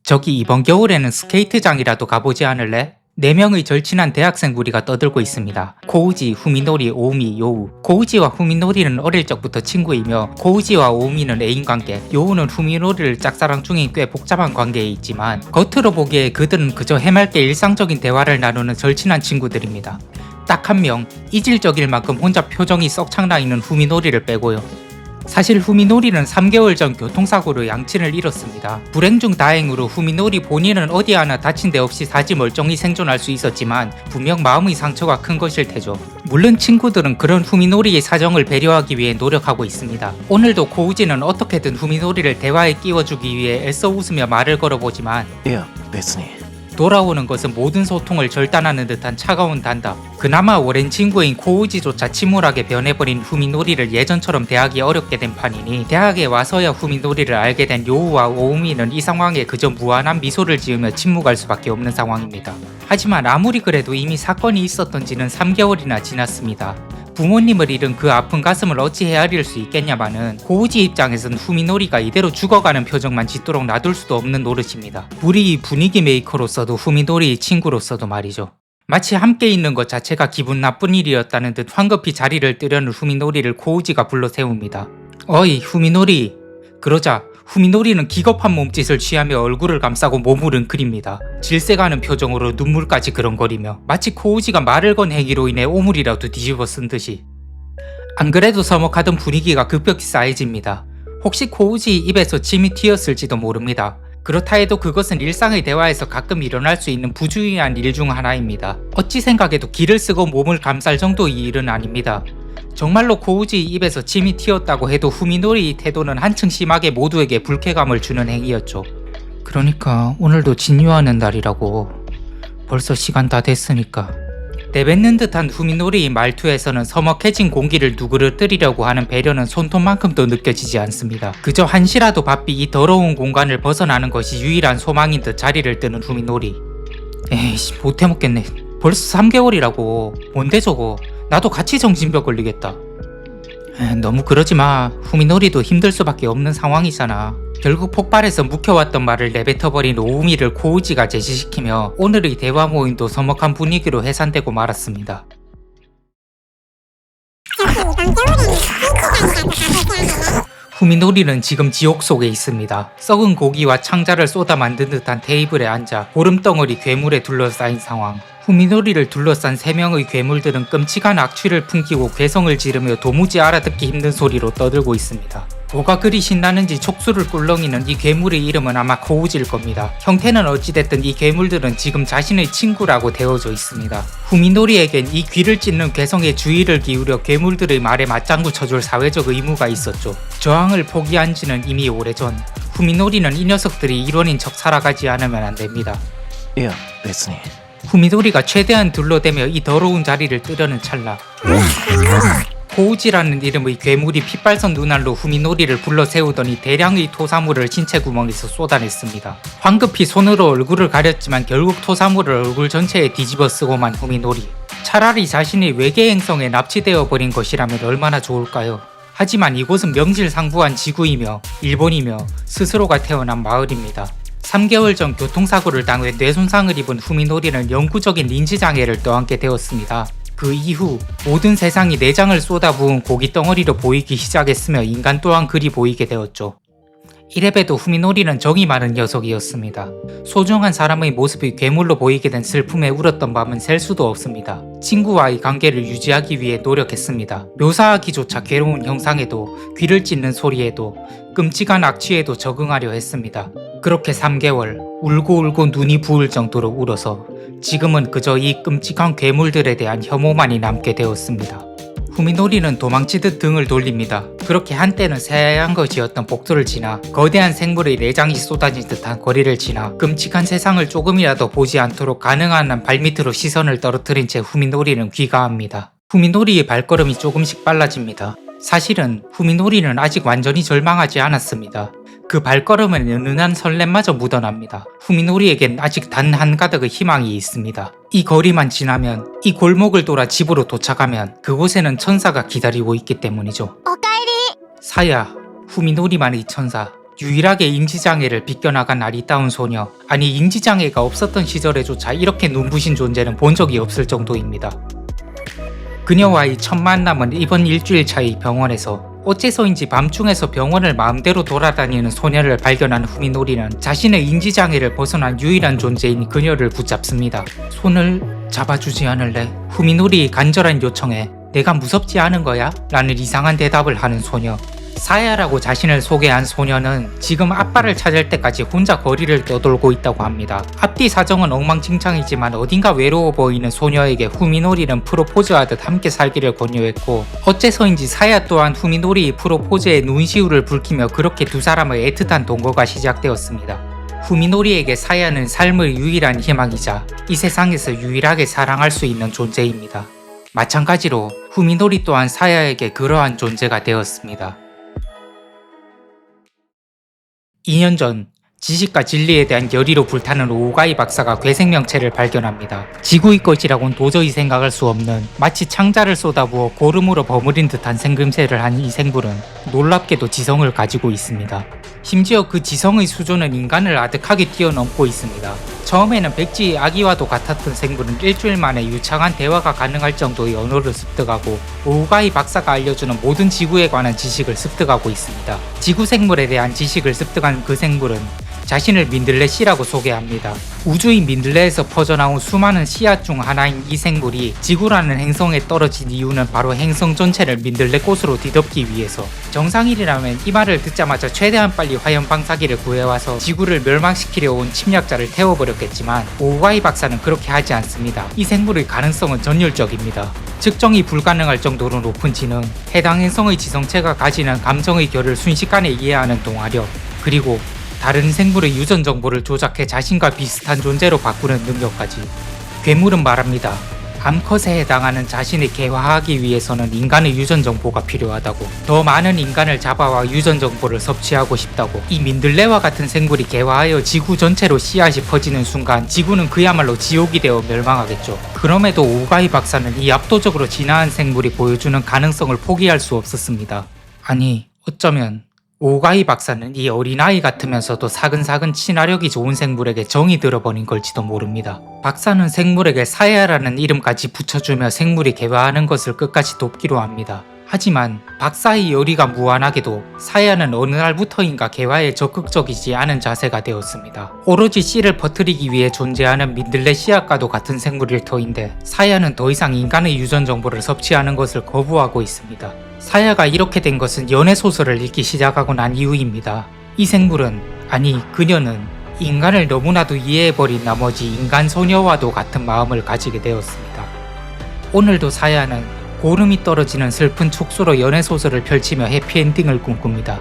저기 이번 겨울에는 스케이트장이라도 가보지 않을래? 4명의 절친한 대학생 무리가 떠들고 있습니다. 코우지, 후미노리, 오우미, 요우. 코우지와 후미노리는 어릴 적부터 친구이며 코우지와 오우미는 애인관계, 요우는 후미노리를 짝사랑 중인 꽤 복잡한 관계에 있지만 겉으로 보기에 그들은 그저 해맑게 일상적인 대화를 나누는 절친한 친구들입니다. 딱 한 명, 이질적일 만큼 혼자 표정이 썩창나 있는 후미노리를 빼고요. 사실 후미노리는 3개월 전 교통사고로 양친을 잃었습니다. 불행 중 다행으로 후미노리 본인은 어디 하나 다친 데 없이 사지 멀쩡히 생존할 수 있었지만 분명 마음의 상처가 큰 것일 테죠. 물론 친구들은 그런 후미노리의 사정을 배려하기 위해 노력하고 있습니다. 오늘도 코우지는 어떻게든 후미노리를 대화에 끼워주기 위해 애써 웃으며 말을 걸어보지만 いや別に 돌아오는 것은 모든 소통을 절단하는 듯한 차가운 단답. 그나마 오랜 친구인 코우지조차 침울하게 변해버린 후미노리를 예전처럼 대하기 어렵게 된 판이니 대학에 와서야 후미노리를 알게 된 요우와 오우미는 이 상황에 그저 무한한 미소를 지으며 침묵할 수밖에 없는 상황입니다. 하지만 아무리 그래도 이미 사건이 있었던 지는 3개월이나 지났습니다. 부모님을 잃은 그 아픈 가슴을 어찌 헤아릴 수 있겠냐마는 코우지 입장에선 후미노리가 이대로 죽어가는 표정만 짓도록 놔둘 수도 없는 노릇입니다. 우리 분위기 메이커로서도 후미노리의 친구로서도 말이죠. 마치 함께 있는 것 자체가 기분 나쁜 일이었다는 듯 황급히 자리를 뜨려는 후미노리를 코우지가 불러 세웁니다. 어이 후미노리. 그러자 후미노리는 기겁한 몸짓을 취하며 얼굴을 감싸고 몸을 웅크립니다. 질색하는 표정으로 눈물까지 그렁거리며 마치 코우지가 말을 건 행위로 인해 오물이라도 뒤집어 쓴 듯이. 안 그래도 서먹하던 분위기가 급격히 쌓여집니다. 혹시 코우지 입에서 침이 튀었을지도 모릅니다. 그렇다 해도 그것은 일상의 대화에서 가끔 일어날 수 있는 부주의한 일 중 하나입니다. 어찌 생각해도 기를 쓰고 몸을 감쌀 정도의 일은 아닙니다. 정말로 코우지 입에서 침이 튀었다고 해도 후미노리의 태도는 한층 심하게 모두에게 불쾌감을 주는 행위였죠. 그러니까 오늘도 진유하는 날이라고. 벌써 시간 다 됐으니까. 내뱉는 듯한 후미노리의 말투에서는 서먹해진 공기를 누그러뜨리려고 하는 배려는 손톱만큼도 느껴지지 않습니다. 그저 한시라도 바삐 이 더러운 공간을 벗어나는 것이 유일한 소망인 듯 자리를 뜨는 후미노리. 에이씨 못해먹겠네. 벌써 3개월이라고. 뭔데 저거. 나도 같이 정신병 걸리겠다. 너무 그러지마. 후미노리도 힘들 수밖에 없는 상황이잖아. 결국 폭발해서 묵혀왔던 말을 내뱉어버린 오우미를 코우지가 제지시키며 오늘의 대화 모임도 서먹한 분위기로 해산되고 말았습니다. 후미노리는 지금 지옥 속에 있습니다. 썩은 고기와 창자를 쏟아 만든 듯한 테이블에 앉아 보름덩어리 괴물에 둘러싸인 상황. 후미노리를 둘러싼 3명의 괴물들은 끔찍한 악취를 풍기고 괴성을 지르며 도무지 알아듣기 힘든 소리로 떠들고 있습니다. 뭐가 그리 신나는지 촉수를 꿀렁이는 이 괴물의 이름은 아마 코우지일 겁니다. 형태는 어찌됐든 이 괴물들은 지금 자신의 친구라고 되어져 있습니다. 후미노리에겐 이 귀를 찢는 괴성에 주의를 기울여 괴물들의 말에 맞장구 쳐줄 사회적 의무가 있었죠. 저항을 포기한 지는 이미 오래전. 후미노리는 이 녀석들이 일원인 척 살아가지 않으면 안 됩니다. いや別に 후미노리가 최대한 둘러대며 이 더러운 자리를 뜨려는 찰나 코우지라는 이름의 괴물이 핏발선 눈알로 후미노리를 불러 세우더니 대량의 토사물을 신체 구멍에서 쏟아냈습니다. 황급히 손으로 얼굴을 가렸지만 결국 토사물을 얼굴 전체에 뒤집어 쓰고만 후미노리. 차라리 자신이 외계 행성에 납치되어 버린 것이라면 얼마나 좋을까요? 하지만 이곳은 명실상부한 지구이며 일본이며 스스로가 태어난 마을입니다. 3개월 전 교통사고를 당해 뇌손상을 입은 후미노리는 영구적인 린지장애를 떠안게 되었습니다. 그 이후 모든 세상이 내장을 쏟아부은 고깃덩어리로 보이기 시작했으며 인간 또한 그리 보이게 되었죠. 이래봬도 후미노리는 정이 많은 녀석이었습니다. 소중한 사람의 모습이 괴물로 보이게 된 슬픔에 울었던 밤은 셀 수도 없습니다. 친구와의 관계를 유지하기 위해 노력했습니다. 묘사하기조차 괴로운 형상에도 귀를 찢는 소리에도 끔찍한 악취에도 적응하려 했습니다. 그렇게 3개월 울고 눈이 부을 정도로 울어서 지금은 그저 이 끔찍한 괴물들에 대한 혐오만이 남게 되었습니다. 후미노리는 도망치듯 등을 돌립니다. 그렇게 한때는 새하얀 것이었던 복도를 지나 거대한 생물의 내장이 쏟아진 듯한 거리를 지나 끔찍한 세상을 조금이라도 보지 않도록 가능한 한 발밑으로 시선을 떨어뜨린 채 후미노리는 귀가합니다. 후미노리의 발걸음이 조금씩 빨라집니다. 사실은 후미노리는 아직 완전히 절망하지 않았습니다. 그 발걸음에는 은은한 설렘마저 묻어납니다. 후미노리에겐 아직 단 한가닥의 희망이 있습니다. 이 거리만 지나면, 이 골목을 돌아 집으로 도착하면 그곳에는 천사가 기다리고 있기 때문이죠. 오카에리. 사야, 후미노리만의 천사. 유일하게 인지장애를 비껴나간 아리따운 소녀. 아니 인지장애가 없었던 시절에조차 이렇게 눈부신 존재는 본 적이 없을 정도입니다. 그녀와의 첫 만남은 이번 일주일 차의 병원에서 어째서인지 밤중에서 병원을 마음대로 돌아다니는 소녀를 발견한 후미노리는 자신의 인지장애를 벗어난 유일한 존재인 그녀를 붙잡습니다. 손을 잡아주지 않을래? 후미노리의 간절한 요청에 내가 무섭지 않은 거야? 라는 이상한 대답을 하는 소녀. 사야라고 자신을 소개한 소녀는 지금 아빠를 찾을 때까지 혼자 거리를 떠돌고 있다고 합니다. 앞뒤 사정은 엉망진창이지만 어딘가 외로워 보이는 소녀에게 후미노리는 프로포즈하듯 함께 살기를 권유했고, 어째서인지 사야 또한 후미노리의 프로포즈에 눈시울을 붉히며 그렇게 두 사람의 애틋한 동거가 시작되었습니다. 후미노리에게 사야는 삶의 유일한 희망이자 이 세상에서 유일하게 사랑할 수 있는 존재입니다. 마찬가지로 후미노리 또한 사야에게 그러한 존재가 되었습니다. 2년 전 지식과 진리에 대한 열의로 불타는 오우가이 박사가 괴생명체를 발견합니다. 지구의 것이라고는 도저히 생각할 수 없는 마치 창자를 쏟아부어 고름으로 버무린 듯한 생김새를 한 이 생물은 놀랍게도 지성을 가지고 있습니다. 심지어 그 지성의 수준은 인간을 아득하게 뛰어넘고 있습니다. 처음에는 백지의 아기와도 같았던 생물은 일주일 만에 유창한 대화가 가능할 정도의 언어를 습득하고 오우가이 박사가 알려주는 모든 지구에 관한 지식을 습득하고 있습니다. 지구 생물에 대한 지식을 습득한 그 생물은 자신을 민들레 씨라고 소개합니다. 우주인 민들레에서 퍼져나온 수많은 씨앗 중 하나인 이 생물이 지구라는 행성에 떨어진 이유는 바로 행성 전체를 민들레 꽃으로 뒤덮기 위해서. 정상인이라면 이 말을 듣자마자 최대한 빨리 화염 방사기를 구해와서 지구를 멸망시키려 온 침략자를 태워버렸겠지만 오우가이 박사는 그렇게 하지 않습니다. 이 생물의 가능성은 전율적입니다. 측정이 불가능할 정도로 높은 지능, 해당 행성의 지성체가 가지는 감정의 결을 순식간에 이해하는 동화력, 그리고 다른 생물의 유전 정보를 조작해 자신과 비슷한 존재로 바꾸는 능력까지. 괴물은 말합니다. 암컷에 해당하는 자신을 개화하기 위해서는 인간의 유전 정보가 필요하다고. 더 많은 인간을 잡아와 유전 정보를 섭취하고 싶다고. 이 민들레와 같은 생물이 개화하여 지구 전체로 씨앗이 퍼지는 순간 지구는 그야말로 지옥이 되어 멸망하겠죠. 그럼에도 오우가이 박사는 이 압도적으로 진화한 생물이 보여주는 가능성을 포기할 수 없었습니다. 아니, 어쩌면 오우가이 박사는 이 어린아이 같으면서도 사근사근 친화력이 좋은 생물에게 정이 들어버린 걸지도 모릅니다. 박사는 생물에게 사야라는 이름까지 붙여주며 생물이 개화하는 것을 끝까지 돕기로 합니다. 하지만 박사의 열의가 무한하게도 사야는 어느 날부터인가 개화에 적극적이지 않은 자세가 되었습니다. 오로지 씨를 퍼뜨리기 위해 존재하는 민들레 씨앗과도 같은 생물일 터인데 사야는 더 이상 인간의 유전 정보를 섭취하는 것을 거부하고 있습니다. 사야가 이렇게 된 것은 연애소설을 읽기 시작하고 난 이후입니다. 이 생물은, 아니 그녀는 인간을 너무나도 이해해버린 나머지 인간 소녀와도 같은 마음을 가지게 되었습니다. 오늘도 사야는 고름이 떨어지는 슬픈 촉수로 연애소설을 펼치며 해피엔딩을 꿈꿉니다.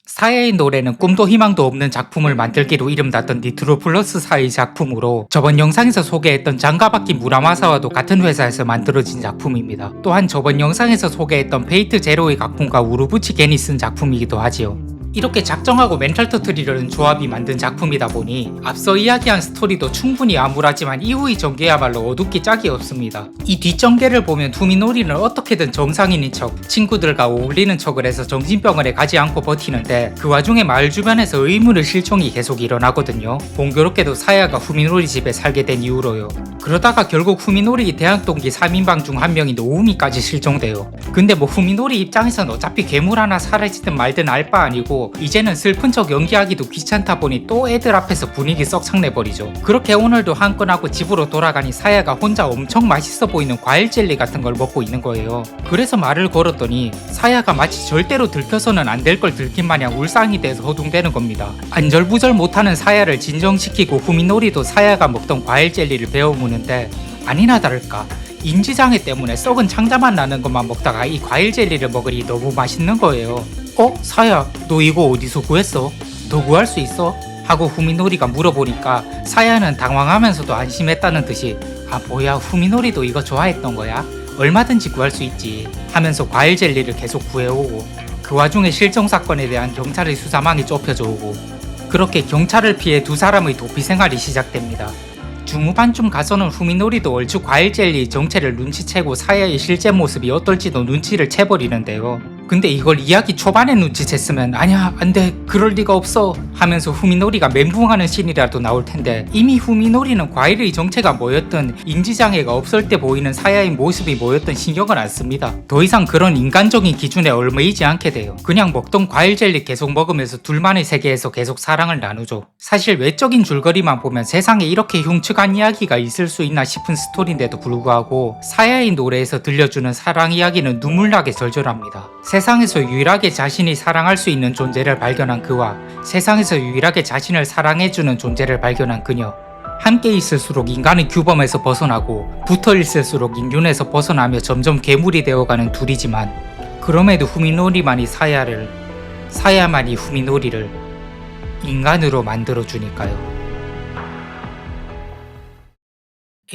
사야의 노래는 꿈도 희망도 없는 작품을 만들기로 이름났던 니트로플러스사의 작품으로 저번 영상에서 소개했던 장가바퀴 무라마사와도 같은 회사에서 만들어진 작품입니다. 또한 저번 영상에서 소개했던 페이트 제로의 각본가 우루부치 겐이 쓴 작품이기도 하지요. 이렇게 작정하고 멘탈 터트리려는 조합이 만든 작품이다 보니 앞서 이야기한 스토리도 충분히 암울하지만 이후의 전개야말로 어둡기 짝이 없습니다. 이 뒷전개를 보면 후미노리는 어떻게든 정상인인 척, 친구들과 어울리는 척을 해서 정신병원에 가지 않고 버티는데 그 와중에 마을 주변에서 의문의 실종이 계속 일어나거든요. 공교롭게도 사야가 후미노리 집에 살게 된 이후로요. 그러다가 결국 후미노리 대학 동기 3인방 중 한 명인 오우미까지 실종돼요. 근데 뭐 후미노리 입장에선 어차피 괴물 하나 사라지든 말든 알 바 아니고 이제는 슬픈 척 연기하기도 귀찮다 보니 또 애들 앞에서 분위기 썩창 내버리죠. 그렇게 오늘도 한 건 하고 집으로 돌아가니 사야가 혼자 엄청 맛있어 보이는 과일 젤리 같은 걸 먹고 있는 거예요. 그래서 말을 걸었더니 사야가 마치 절대로 들켜서는 안 될 걸 들킨 마냥 울상이 돼서 허둥대는 겁니다. 안절부절 못하는 사야를 진정시키고 후미노리도 사야가 먹던 과일 젤리를 베어 무는데 아니나 다를까 인지장애 때문에 썩은 창자만 나는 것만 먹다가 이 과일 젤리를 먹으니 너무 맛있는 거예요. 사야, 너 이거 어디서 구했어? 더 구할 수 있어? 하고 후미노리가 물어보니까 사야는 당황하면서도 안심했다는 듯이 아 뭐야 후미노리도 이거 좋아했던 거야? 얼마든지 구할 수 있지 하면서 과일 젤리를 계속 구해오고 그 와중에 실종 사건에 대한 경찰의 수사망이 좁혀져 오고 그렇게 경찰을 피해 두 사람의 도피 생활이 시작됩니다. 중후반쯤 가서는 후미노리도 얼추 과일 젤리의 정체를 눈치채고 사야의 실제 모습이 어떨지도 눈치를 채버리는데요. 근데 이걸 이야기 초반에 눈치챘으면 아니야 안돼 그럴 리가 없어 하면서 후미노리가 멘붕하는 씬이라도 나올 텐데 이미 후미노리는 과일의 정체가 뭐였든 인지장애가 없을 때 보이는 사야의 모습이 뭐였든 신경을 안 씁니다. 더 이상 그런 인간적인 기준에 얽매이지 않게 돼요. 그냥 먹던 과일 젤리 계속 먹으면서 둘만의 세계에서 계속 사랑을 나누죠. 사실 외적인 줄거리만 보면 세상에 이렇게 흉측한 이야기가 있을 수 있나 싶은 스토리인데도 불구하고 사야의 노래에서 들려주는 사랑 이야기는 눈물나게 절절합니다. 세상에서 유일하게 자신이 사랑할 수 있는 존재를 발견한 그와 세상에서 유일하게 자신을 사랑해주는 존재를 발견한 그녀. 함께 있을수록 인간은 규범에서 벗어나고 붙어 있을수록 인륜에서 벗어나며 점점 괴물이 되어가는 둘이지만 그럼에도 후미노리만이 사야만이 후미노리를 인간으로 만들어주니까요.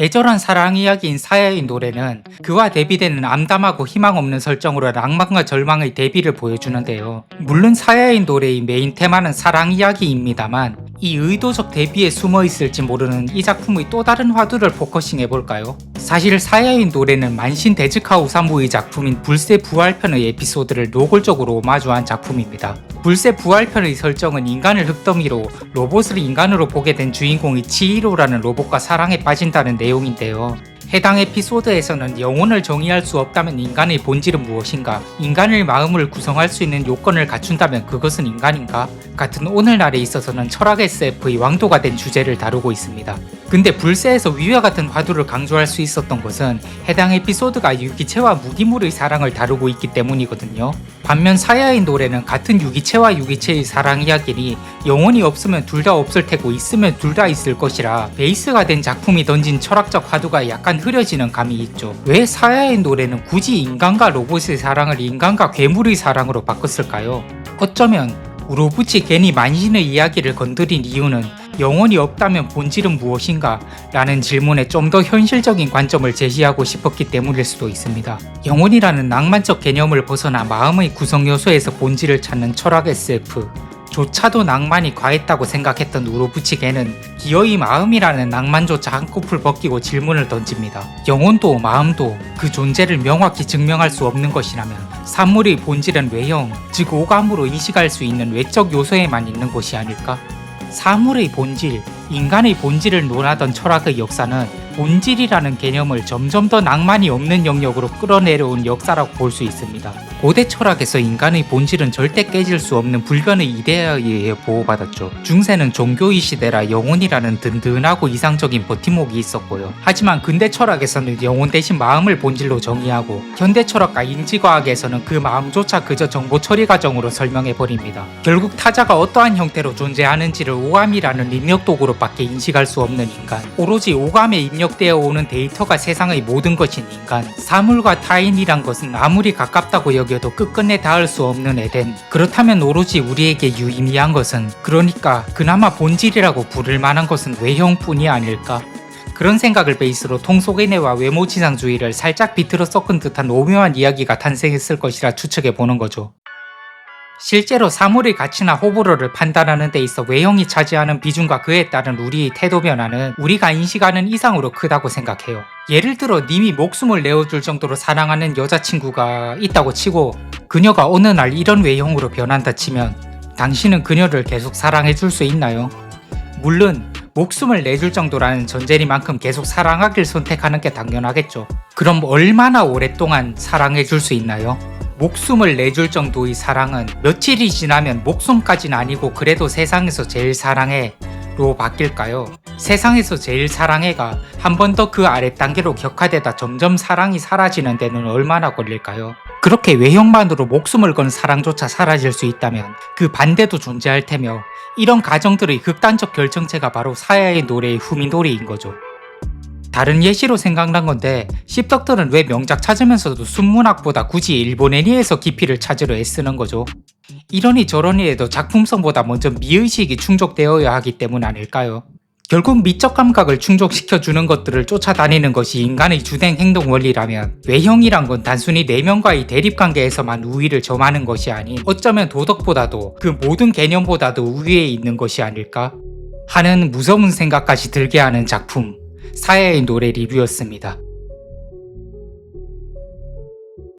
애절한 사랑 이야기인 사야의 노래는 그와 대비되는 암담하고 희망 없는 설정으로 낭만과 절망의 대비를 보여주는데요. 물론 사야의 노래의 메인 테마는 사랑 이야기입니다만 이 의도적 대비에 숨어 있을지 모르는 이 작품의 또 다른 화두를 포커싱 해볼까요? 사실 사야의 노래는 만신 데즈카 오사무의 작품인 불새 부활편의 에피소드를 노골적으로 오마주한 작품입니다. 불새 부활편의 설정은 인간을 흙더미로 로봇을 인간으로 보게 된 주인공이 치히로라는 로봇과 사랑에 빠진다는 내용인데요. 해당 에피소드에서는 영혼을 정의할 수 없다면 인간의 본질은 무엇인가? 인간의 마음을 구성할 수 있는 요건을 갖춘다면 그것은 인간인가? 같은 오늘날에 있어서는 철학 SF의 왕도가 된 주제를 다루고 있습니다. 근데 불새에서 위와 같은 화두를 강조할 수 있었던 것은 해당 에피소드가 유기체와 무기물의 사랑을 다루고 있기 때문이거든요. 반면 사야의 노래는 같은 유기체와 유기체의 사랑 이야기니 영혼이 없으면 둘 다 없을 테고 있으면 둘 다 있을 것이라 베이스가 된 작품이 던진 철학적 화두가 약간 흐려지는 감이 있죠. 왜 사야의 노래는 굳이 인간과 로봇의 사랑을 인간과 괴물의 사랑으로 바꿨을까요? 어쩌면 우로부치 괜히 만신의 이야기를 건드린 이유는 영혼이 없다면 본질은 무엇인가? 라는 질문에 좀 더 현실적인 관점을 제시하고 싶었기 때문일 수도 있습니다. 영혼이라는 낭만적 개념을 벗어나 마음의 구성 요소에서 본질을 찾는 철학 SF 조차도 낭만이 과했다고 생각했던 우로부치 겐은 기어이 마음이라는 낭만조차 한꺼풀 벗기고 질문을 던집니다. 영혼도 마음도 그 존재를 명확히 증명할 수 없는 것이라면 사물의 본질은 외형, 즉 오감으로 인식할 수 있는 외적 요소에만 있는 것이 아닐까? 사물의 본질, 인간의 본질을 논하던 철학의 역사는 본질이라는 개념을 점점 더 낭만이 없는 영역으로 끌어내려온 역사라고 볼 수 있습니다. 고대 철학에서 인간의 본질은 절대 깨질 수 없는 불변의 이데아에 의해 보호받았죠. 중세는 종교의 시대라 영혼이라는 든든하고 이상적인 버팀목이 있었고요. 하지만 근대 철학에서는 영혼 대신 마음을 본질로 정의하고 현대 철학과 인지과학에서는 그 마음조차 그저 정보 처리 과정으로 설명해버립니다. 결국 타자가 어떠한 형태로 존재하는지를 오감이라는 입력 도구로밖에 인식할 수 없는 인간, 오로지 오감에 입력되어 오는 데이터가 세상의 모든 것인 인간, 사물과 타인이란 것은 아무리 가깝다고 여겨도 끝끝내 닿을 수 없는 에덴. 그렇다면 오로지 우리에게 유의미한 것은, 그러니까 그나마 본질이라고 부를 만한 것은 외형뿐이 아닐까? 그런 생각을 베이스로 통속인애와 외모지상주의를 살짝 비틀어 섞은 듯한 오묘한 이야기가 탄생했을 것이라 추측해보는 거죠. 실제로 사물의 가치나 호불호를 판단하는 데 있어 외형이 차지하는 비중과 그에 따른 우리의 태도 변화는 우리가 인식하는 이상으로 크다고 생각해요. 예를 들어 님이 목숨을 내어줄 정도로 사랑하는 여자친구가 있다고 치고 그녀가 어느 날 이런 외형으로 변한다 치면 당신은 그녀를 계속 사랑해줄 수 있나요? 물론 목숨을 내줄 정도라는 전제리만큼 계속 사랑하길 선택하는 게 당연하겠죠. 그럼 얼마나 오랫동안 사랑해줄 수 있나요? 목숨을 내줄 정도의 사랑은 며칠이 지나면 목숨까지는 아니고 그래도 세상에서 제일 사랑해로 바뀔까요? 세상에서 제일 사랑해가 한 번 더 그 아랫단계로 격화되다 점점 사랑이 사라지는 데는 얼마나 걸릴까요? 그렇게 외형만으로 목숨을 건 사랑조차 사라질 수 있다면 그 반대도 존재할 테며 이런 가정들의 극단적 결정체가 바로 사야의 노래의 후미노리인 거죠. 다른 예시로 생각난 건데 씹덕들은 왜 명작 찾으면서도 순문학보다 굳이 일본 애니에서 깊이를 찾으려 애쓰는 거죠? 이러니 저러니 해도 작품성보다 먼저 미의식이 충족되어야 하기 때문 아닐까요? 결국 미적 감각을 충족시켜주는 것들을 쫓아다니는 것이 인간의 주된 행동 원리라면 외형이란 건 단순히 내면과의 대립관계에서만 우위를 점하는 것이 아닌 어쩌면 도덕보다도 그 모든 개념보다도 위에 있는 것이 아닐까 하는 무서운 생각까지 들게 하는 작품 사야의 노래 리뷰였습니다.